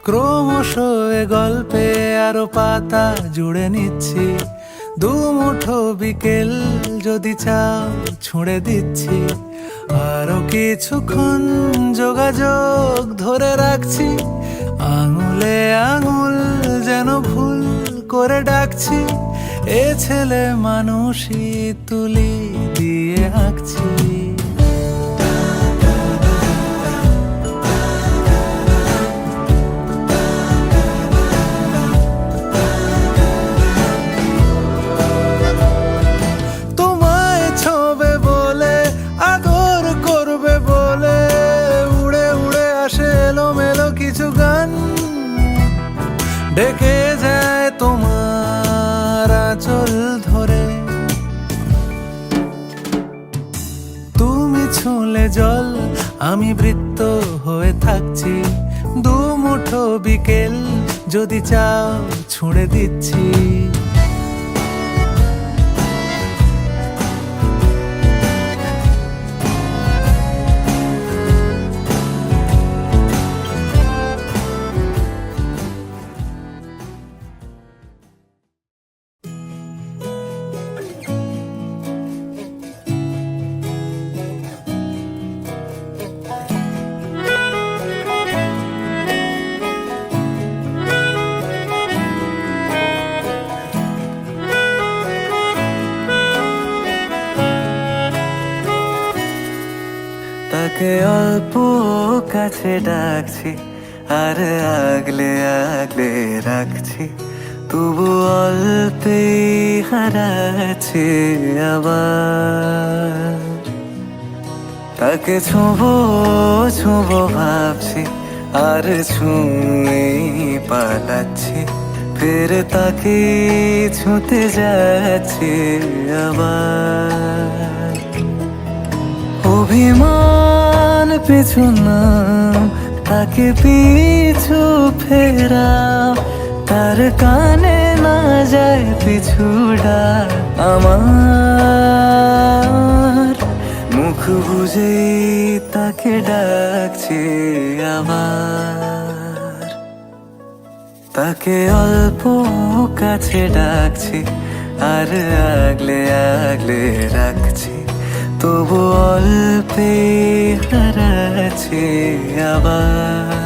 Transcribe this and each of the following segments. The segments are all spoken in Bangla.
ক্রমশ এ গল্পে আরো পাতা জুড়ে নিচ্ছি, দুমুঠো বিকেল যদি চাও ছুঁড়ে দিচ্ছি। আরো কিছুক্ষণ যোগাযোগ ধরে রাখছি, আঙুলে আঙুল যেন ভুল করে ডাকছি। এ ছেলে মানুষই তুলি দিয়ে আঁকছি। তোমায় ছোবে বলে, আদর করবে বলে, উড়ে উড়ে আসে এলোমেলো কিছু গান, ডেকে যায় তোমার আঁচল ধরে। তুমি ছুঁলে জল, আমি বৃত্ত হয়ে থাকছি, দুমুঠো বিকেল যদি চাও ছুঁড়ে দিচ্ছি। তাকে অল্প কাছে ডাকছি, আর আগলে আগলে রাখছি, তবু অল্পে হারাচ্ছি আবার। তাকে ছোঁবো ছোঁবো ভাবছি, আর ছুঁয়ে পালাচ্ছি, ফের তাকে ছুঁতে যাচ্ছি আবার। অভিমান পিছু নাম, তাকে পিছু ফেরাও, তার কানে না যায় পিছু ডাক আমার। মুখ বুঝে তাকে ডাকছি আবার। তাকে অল্প কাছে ডাকছি, আর আগলে আগলে রাখছি, তবু অল্পে হারাচ্ছি আবার।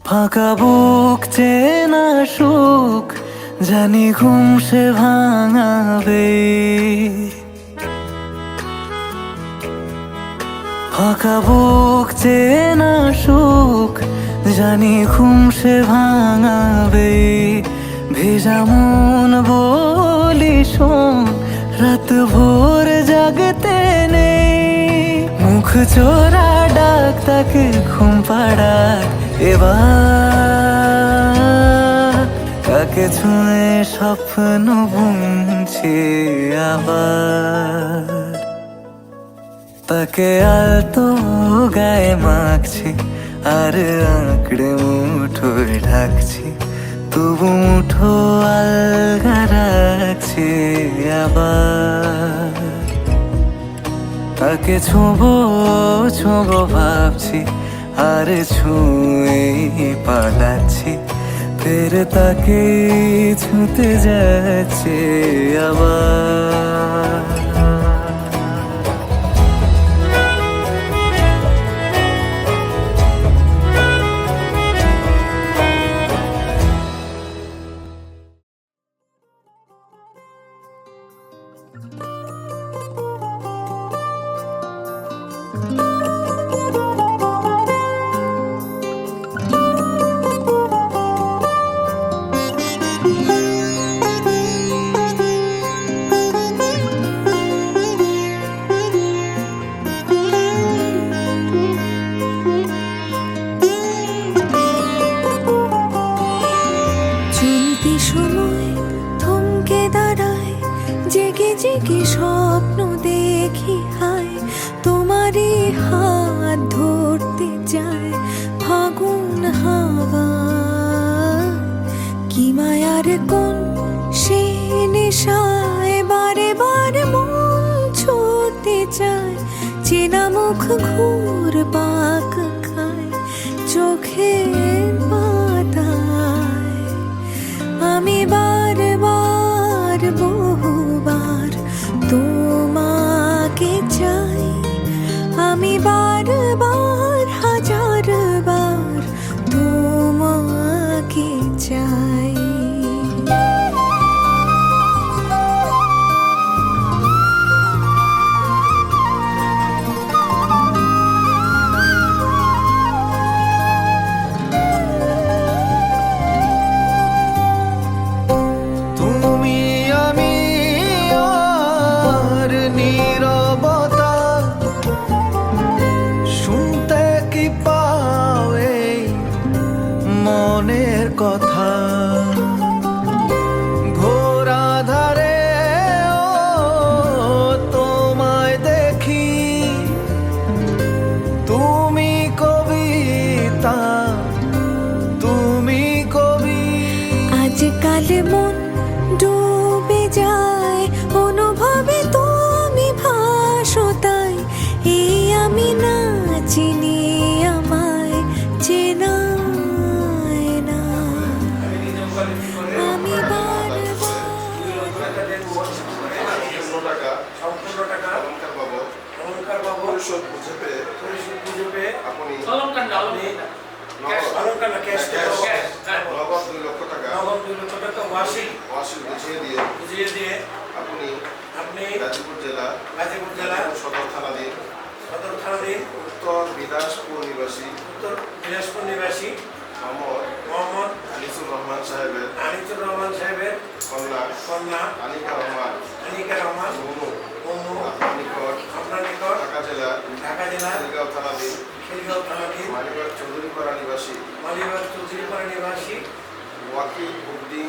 ফাঁকা বুক চেনা সুখ, জানি ঘুম সে ভাঙাবে। ফাঁকা বুক চেনা সুখ, জানি ঘুম সে ভাঙাবে। ভেজা মন বলি শোন, রাত ভোর জাগতে নেই। মুখ চোরা ডাক তাকে ঘুম পাড়াক এবার। তাকে ছুঁয়ে স্বপ্ন বুনছি আবার। তাকে আলতো গায়ে মাখছি, আর আঁকড়ে মুঠোয় ঢাকছি, তবু মুঠো আলগা রাখছি আবার। তাকে ছোঁবো ছোঁবো ভাবছি, আর ছুঁয়ে পালাচ্ছি, ফের তাকে ছুঁতে যাচ্ছে আবার। কোন সে নেশায় বারে বারে মন ছুটতে চায়, চেনা মুখ ঘুর পাক খায় চোখের পাতায়। আমি বারবার বহুবার তোমাকে চাই, আমি বারবার হাজারবার তোমাকে চাই। তুমি আমি আর নীরবতা, শুনতে কি পাও এই মনের কথা। ঘোর আধারে ও তোমায় দেখি, তুমি কবিতা, তুমি কবি। আজকাল মন ডুবে যায় অনুভবে, তুমি ভাসো তাই। এই আমি না চিনি আমায় চেনায় না, আমি বারবার সম্পূর্ণ টাকা অলংকার বাবদ পরিশোধ বুঝে পেয়ে আপনি অলংকার না ক্যাশ নগদ 2 লক্ষ টাকা ওয়াসিল বুঝিয়ে দিয়ে আপনি গাজীপুর জেলা সদর থানাধীন উত্তর বিলাসপুর নিবাসী মোহাম্মদ আনিসুর রহমান সাহেবের কন্যা আনিকা রহমান মুমু আপনার নিকট ঢাকা জেলা খিলগাঁও থানাধীন মালিবাগ চৌধুরীপাড়া নিবাসী ওয়াকিল উদ্দিন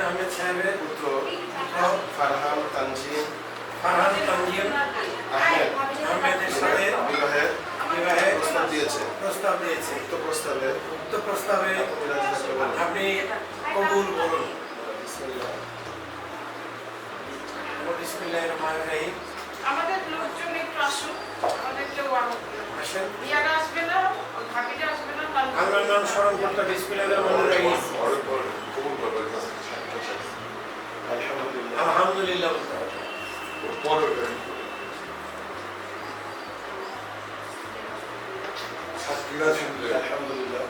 আহমেদ সাহেবের পুত্র ফারহান তানজিম আহমেদের সাথে বিবাহের প্রস্তাব দিয়েছে। উক্ত প্রস্তাবে আপনি কবুল বলুন। বিসমিল্লাহির রহমানির রহিম। আমাদের লোকজন একটু আসুন, আমাদের কেউ আসেন। ইয়ারা আসবে না, ভাবিটা আসবে না। আল্লাহর নাম স্মরণ করতে বিসমিল্লাহির রহমানির রহিম। আলহামদুলিল্লাহ। আলহামদুলিল্লাহ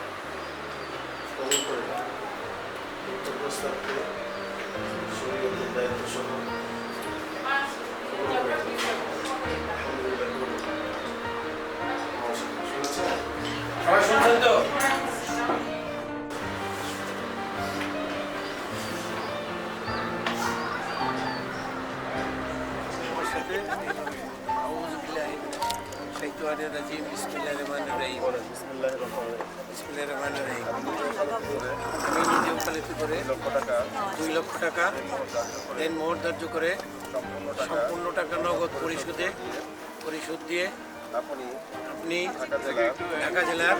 কবুল করে উক্ত প্রস্তাবকে শরীয়তের দায়িত্ব সহ সবাই শুনছেন তো? আমি নিজে উকালতি করে 2 লক্ষ টাকা দেন মোহর ধার্য করে সম্পূর্ণ টাকা নগদ পরিশোধ দিয়ে আপনি ঢাকা জেলার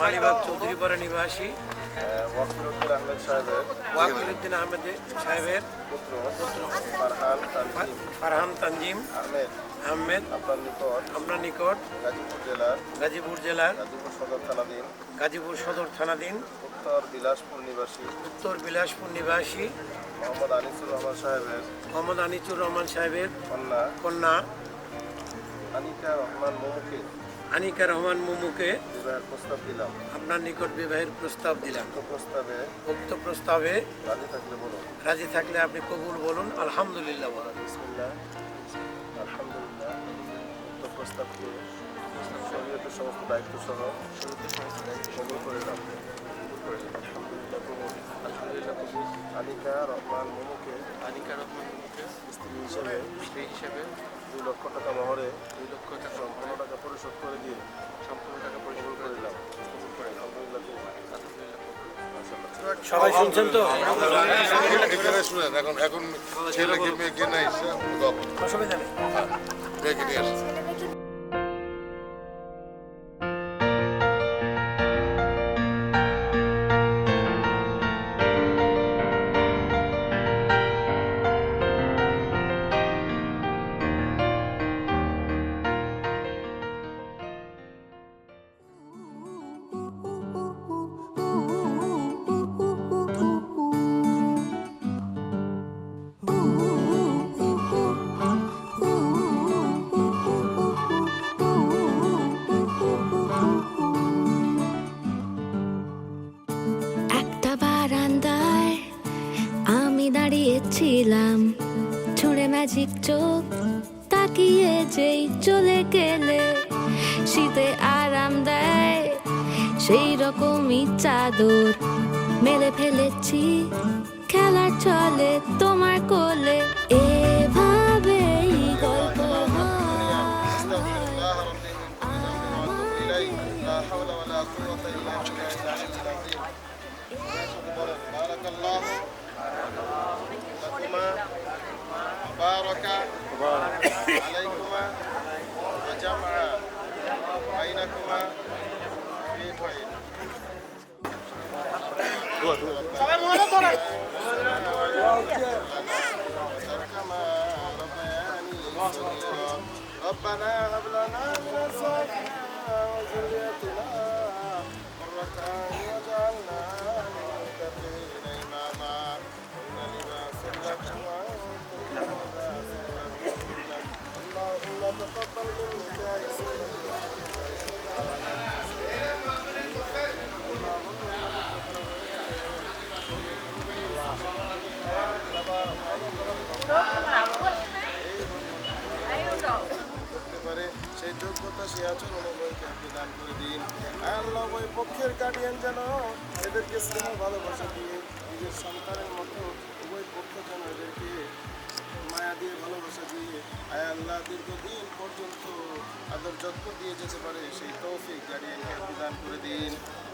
মালিবাগ চৌধুরীপাড়া নিবাসী ওয়াকিল উদ্দিন আহমেদ সাহেবের পুত্র ফারহান তানজিম আহমেদ আপনার নিকট গাজীপুর জেলার গাজীপুর সদর থানাধীন উত্তর বিলাসপুর নিবাসী মোহাম্মদ আনিসুর রহমান সাহেবের কন্যা আনিকা রহমান মুমুকে আপনার নিকট বিবাহের প্রস্তাব দিলাম। উক্ত প্রস্তাবে রাজি থাকলে আপনি কবুল বলুন। আলহামদুলিল্লাহ বলুন। আলহামদুলিল্লাহ উক্ত প্রস্তাবকে শরীয়তের সমস্ত দায়িত্ব সহ কবুল করে নাম। আলহামদুলিল্লাহ কবুল। আনিকা রহমান মুমুকে স্ত্রী হিসেবে 2 লক্ষ টাকা মহরে সম্পূর্ণ টাকা পরিশোধ করে দিয়ে কবুল করে দিলাম। সবাই শুনছেন তো? শুনেন এখন ছেলে কি মেয়ে কে নাই অসুবিধা নেই। দেখে নিয়ে আসছে। ছিলাম ছুঁড়ে ম্যাজিক চোখ তাকিয়ে যেই চলে গেলে শীতে আরাম দেয় সেই রকমই চাদর মেলে ফেলেছি খেলা চলে তোমার কোলে এভাবেই গল্প لا حول ولا قوة إلا بالله العلي العظيم. بارك الله لكما وبارك عليكما وجمع بينكما في خير. ربنا هب لنا من أزواجنا وذريتنا قرة أعين واجعلنا للمتقين إماما إن لباس التقوى اللهم تقبل منا সেই যোগ্যতা সে আচরণ উভয়কে আপনি দান করে দিন। আল্লাহ ওই পক্ষের গার্ডিয়ান যেন এদেরকে স্নেহ ভালোবাসা দিয়ে নিজের সন্তানের মতো উভয় পক্ষ যেন এদেরকে মায়া দিয়ে ভালোবাসা দিয়ে আয় আল্লাহ দীর্ঘদিন পর্যন্ত আদর যত্ন দিয়ে যেতে পারে সেই তৌফিক গার্ডিয়ানকে আপনি দান করে দিন।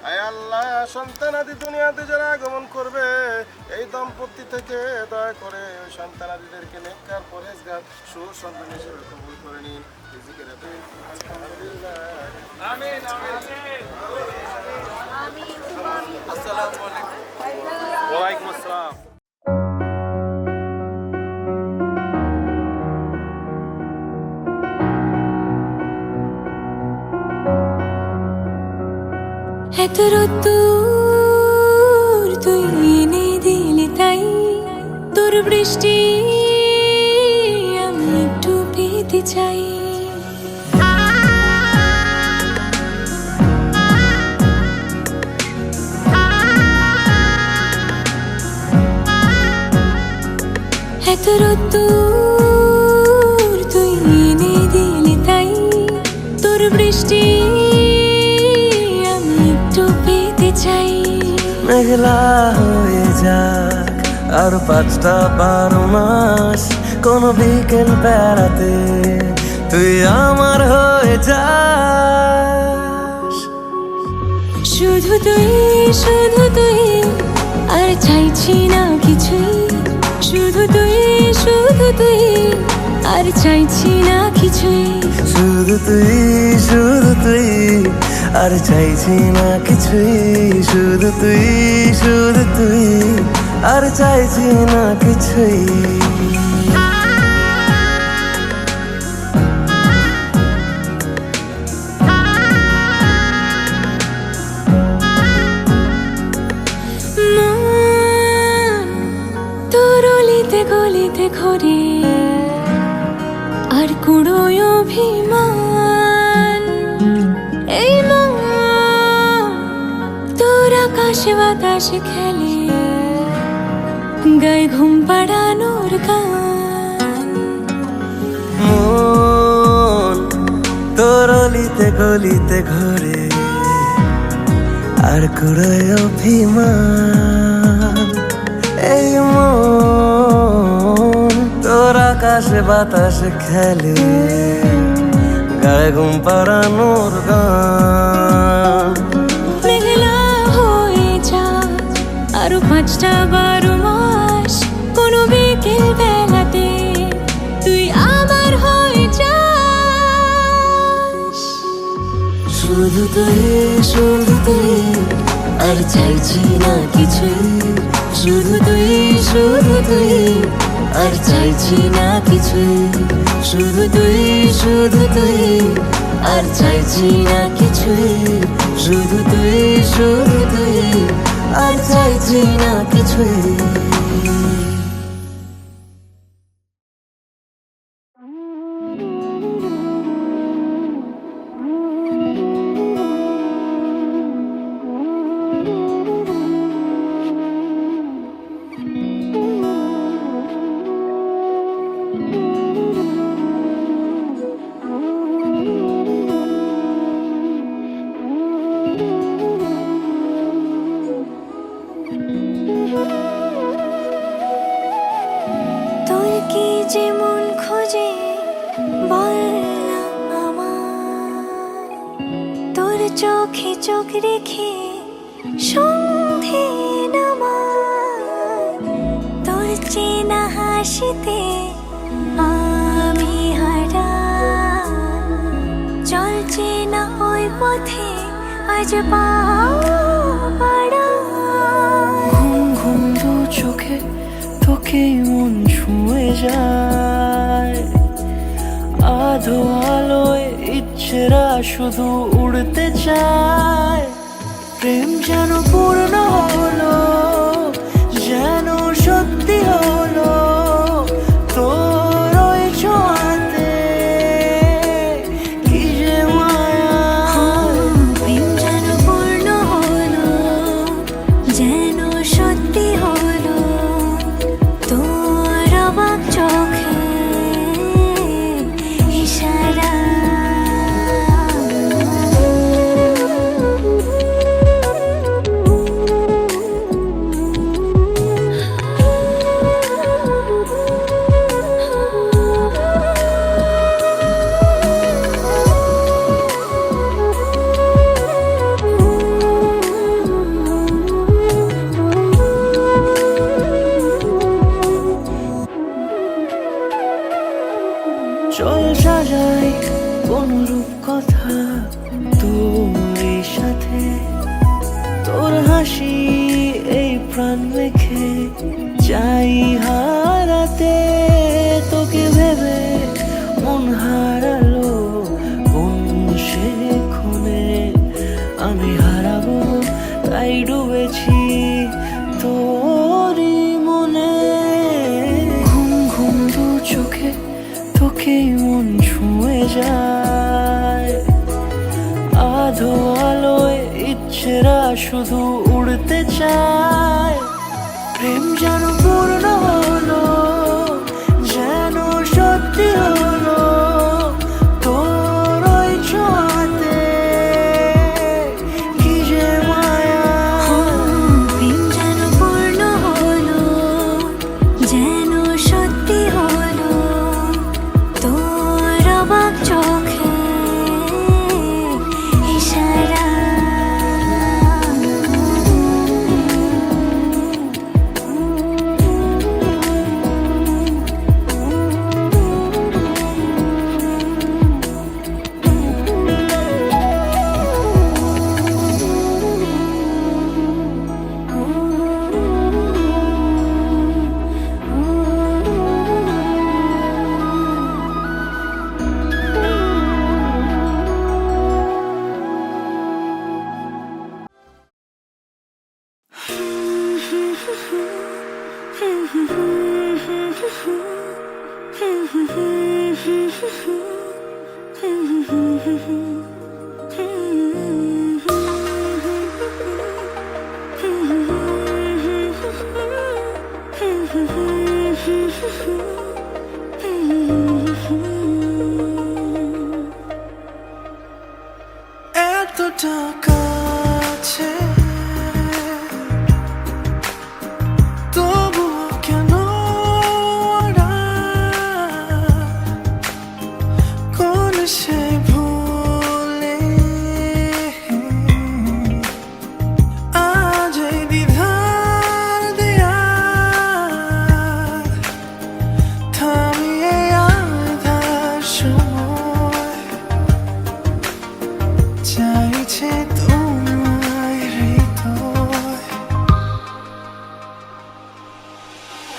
আয় আল্লাহ সন্তানাদি দুনিয়াতে যারা আগমন করবে এই দম্পতি থেকে দয়া করে ওই সন্তানাদিদেরকে নেককার পরহেজগার সুসন্তান হিসেবে কবুল করে নিন। আমিন আসসালামু আলাইকুম ওয়া আলাইকুম আসসালাম। এত রোদ্দুর তুই এনে দিলি তাই তোর বৃষ্টি আমি একটু পেতে চাই এত রোদ্দুর তুই এনে দিলি তাই তোর বৃষ্টি চাই মেঘলা হয়ে যাক আর 5টা-12 মাস কোন বিকেল বেড়াতে তুই আমার হয়ে যাস শুধু তুই আর চাইছি না কিছুই শুধু তুই আর চাইছি না কিছুই শুধু তুই আর চাইছি না কিছুই শুধু তুই আর চাইছি না কিছুই তোর অলিতে গলিতে ঘরে আর কুড়োয় অভিমান এই মন তোর আকাশে বাতাসে খেলে গায়ে ঘুম পাড়ানোর গান মন তোর অলিতে গলিতে ঘরে আর কুড়োয় অভিমান এই মন তোর আকাশে বাতাসে খেলে গায়ে ঘুম পাড়ানোর গান মেঘলা হয়ে যা আরো 5টা-12 মাস কোনো বিকেল বেলাতে তুই আমার হয়ে যাস শুধু তুই আর চাইছি না কিছুই শুধু তুই আর চাইছি না কিছুই শুধু তুই আর চাইছি না কিছুই শুধু তুই আর চাইছি না কিছুই যে মন খোঁজে বললাম আমায়, তোর চোখে চোখ রেখে সন্ধে নামায়, তোর চেনা হাসিতে আমি হারাই, চলছে না ওই পথে আজ পা বাড়াই। ঘুম ঘুম দু চোখে তোকেই মন ছুঁয়ে যায়, আধো আলোয় ইচ্ছেরা শুধু উড়তে চায়। প্রেম যেন পূর্ণ হলো, যেন সত্যি হলো, তোর ওই ছোঁয়াতে কি যে মায়া। প্রেম যেন পূর্ণ হলো, যেন সত্যি হলো, তোর অবাক চোখে ইশারা। চল সাজাই কোন রূপ কথা তোর সাথে, তোর হাসি এই প্রাণ রেখে চাই হারাতে। তোকে ভেবে মন হারালো কোন সে ক্ষণে, আমি হারাবো তাই ডুবেছি তোরই মনে। ঘুম ঘুম দু চোখে তোকেই মন ছুঁয়ে যায়, আধো আলোয় ইচ্ছেরা শুধু উড়তে চায়। প্রেম যেন পূর্ণ হলো, যেন সত্যি হলো, তোর ওই ছোঁয়াতে কি যে মায়া। প্রেম যেন পূর্ণ হলো, যেন সত্যি হলো, তোর অবাক চোখে ইশারা। এতটা কাছে তবুও কেন ওরা, কোন সে ভুলে আজ এই দ্বিধার দেয়া থামিয়ে আধার সময়। চাইছে তোমায় হৃদয়,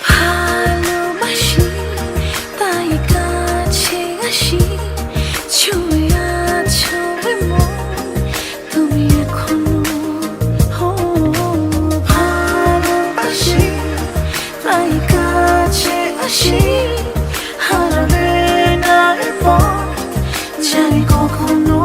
ভালোবাসি তাই কাছে আসি, ছুঁয়ে আছো মন তুমি এখনো। ভালোবাসি তাই কাছে আসি, হারাবে না এ পথ জানি কখনো।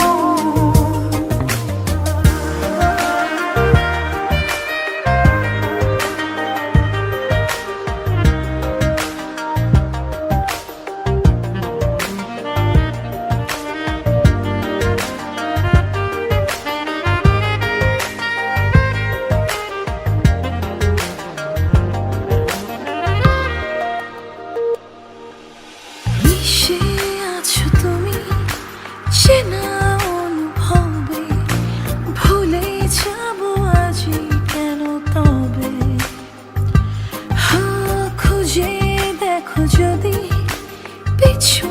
মিশে আছো তুমি চেনা অনুভবে, ভুলে যাবো আজই কেন তবে। খুঁজে দেখো যদি পিছু